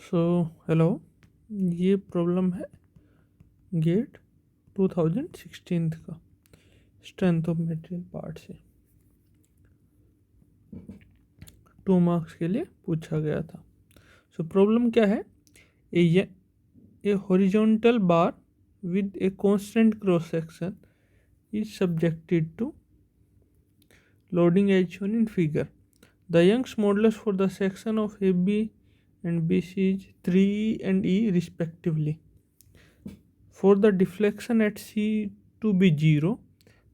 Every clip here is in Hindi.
सो हेलो, ये प्रॉब्लम है गेट 2016 का स्ट्रेंथ ऑफ मटेरियल पार्ट से 2 मार्क्स के लिए पूछा गया था। सो प्रॉब्लम क्या है? A horizontal bar with a constant cross section is subjected to loading as shown in figure. The Young's modulus for the section of AB and BC is 3E and E respectively. For the deflection at C to be 0,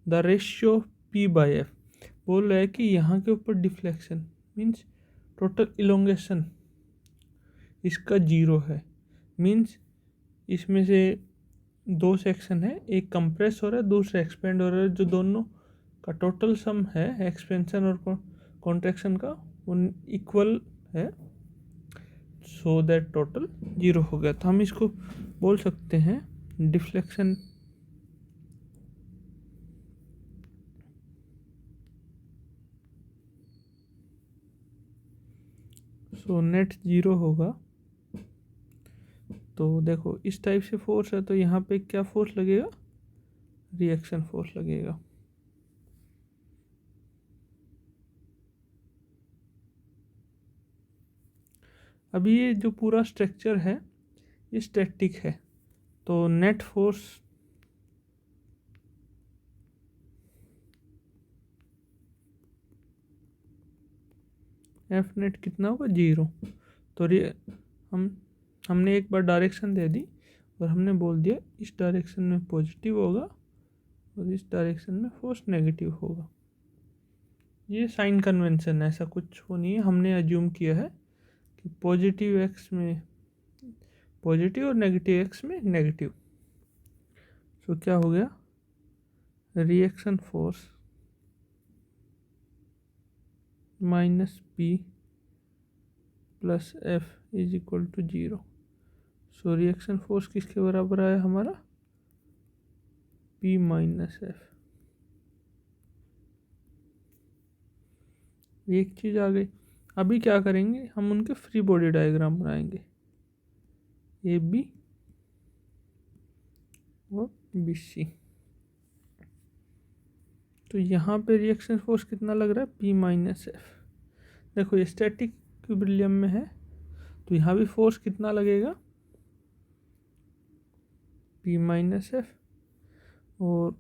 the ratio P by F बोल रहा है कि यहाँ के ऊपर डिफ्लेक्शन मीन्स टोटल इलोंगेशन इसका 0 है। मीन्स इसमें से 2 सेक्शन है, एक कंप्रेस हो रहा है, दूसरा एक्सपेंड हो रहा है, जो दोनों का टोटल सम है एक्सपेंशन और कॉन्ट्रैक्शन का उन इक्वल है, सो दैट टोटल 0 हो गया। तो हम इसको बोल सकते हैं डिफ्लेक्शन सो नेट 0 होगा। तो देखो इस टाइप से फोर्स है तो यहाँ पे क्या फोर्स लगेगा? रिएक्शन फोर्स लगेगा। अभी ये जो पूरा स्ट्रक्चर है ये स्टैटिक है, तो नेट फोर्स एफ नेट कितना होगा? 0। तो हमने एक बार डायरेक्शन दे दी और हमने बोल दिया इस डायरेक्शन में पॉजिटिव होगा और इस डायरेक्शन में फोर्स नेगेटिव होगा। ये साइन कन्वेंशन है, ऐसा कुछ वो नहीं है। हमने अज्यूम किया है कि पॉजिटिव एक्स में पॉजिटिव और नेगेटिव एक्स में नेगेटिव। तो क्या हो गया? Reaction force minus P plus F is equal to 0। So reaction force किसके बराबर आया हमारा? P minus F. एक चीज़ आ गई। अभी क्या करेंगे? हम उनके फ्री बॉडी डायग्राम बनाएंगे, ए बी और बी सी। तो यहाँ पे रिएक्शन फोर्स कितना लग रहा है? P minus F. देखो ये स्टैटिक इक्विलिब्रियम में है तो यहाँ भी फोर्स कितना लगेगा? P minus F. और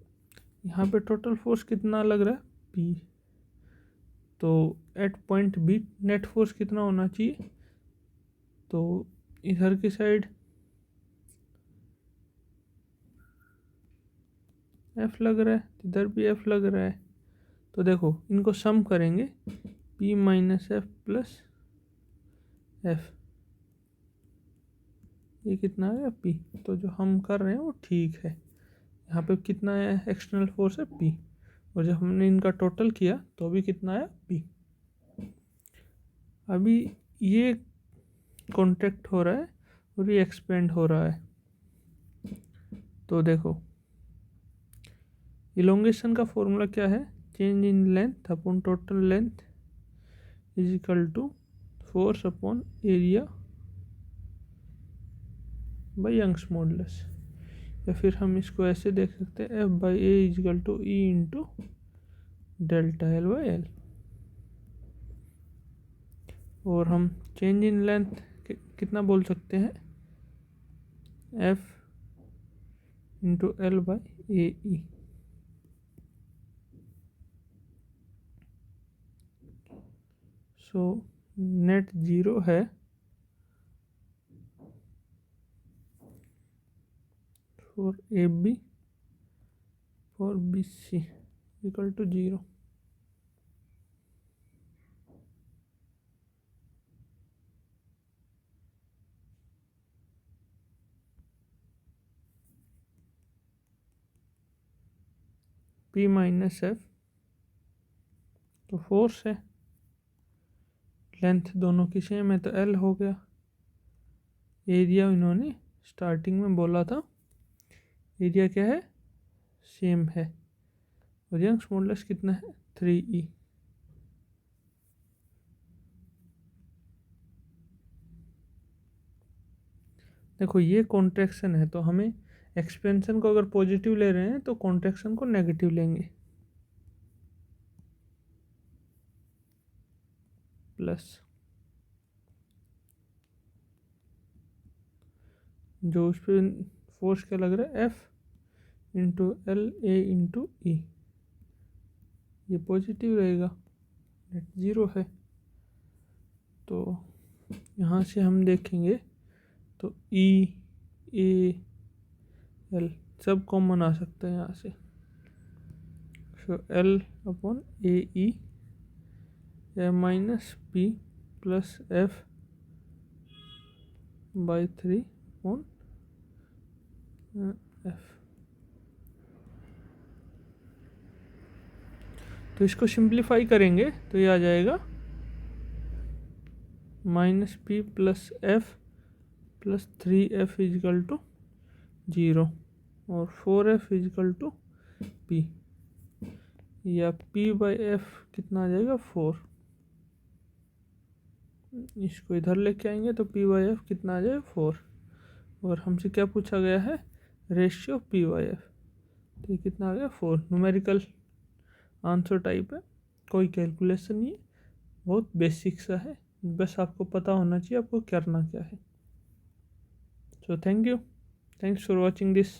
यहाँ पे टोटल फोर्स कितना लग रहा है? पी। तो at point B net force कितना होना चाहिए? तो इधर की साइड एफ लग रहा है, इधर भी एफ लग रहा है। तो देखो इनको सम करेंगे, P minus F plus F, ये कितना है? पी। तो जो हम कर रहे हैं वो ठीक है। यहाँ पे कितना है? एक्सटर्नल फोर्स है पी, और जब हमने इनका टोटल किया तो भी कितना है? पी। अभी ये कॉन्ट्रैक्ट हो रहा है और ये एक्सपेंड हो रहा है। तो देखो इलोंगेशन का फॉर्मूला क्या है? Change in length upon total length is equal to force upon area by Young's modulus. या फिर हम इसको ऐसे देख सकते हैं, F by A is equal to E into delta L by L. और हम चेंज इन लेंथ कितना बोल सकते हैं? F into L by A E. So net 0 है for A B for B C equal to 0। P minus F तो फोर्स है, लेंथ दोनों की सेम है तो एल हो गया। एरिया इन्होंने स्टार्टिंग में बोला था, एरिया क्या है? सेम है। और यंग्स मॉडुलस कितना है? 3E। देखो ये कॉन्ट्रैक्शन है, तो हमें एक्सपेंशन को अगर पॉजिटिव ले रहे हैं तो कॉन्ट्रैक्शन को नेगेटिव लेंगे, प्लस जो उस पर फोर्स क्या लग रहा है, F into L A into E, ये पॉजिटिव रहेगा, नेट ज़ीरो है। तो यहाँ से हम देखेंगे तो ई ए एल सब कॉमन आ सकता है यहाँ से। So L upon A E A minus P plus F by 3 upon F. तो इसको सिंप्लीफाई करेंगे तो ये आ जाएगा minus P plus F plus 3f equal to 0 और 4f इजिकल टू पी, या p बाई एफ कितना आ जाएगा 4। इसको इधर लेके आएंगे तो p बाई एफ कितना आ जाएगा 4, और हमसे क्या पूछा गया है, रेशियो p बाई एफ, तो ये कितना आ गया 4। न्यूमेरिकल आंसर टाइप है, कोई कैलकुलेशन नहीं है, बहुत बेसिक सा है, बस आपको पता होना चाहिए आपको करना क्या है। So thank you, thanks for watching this.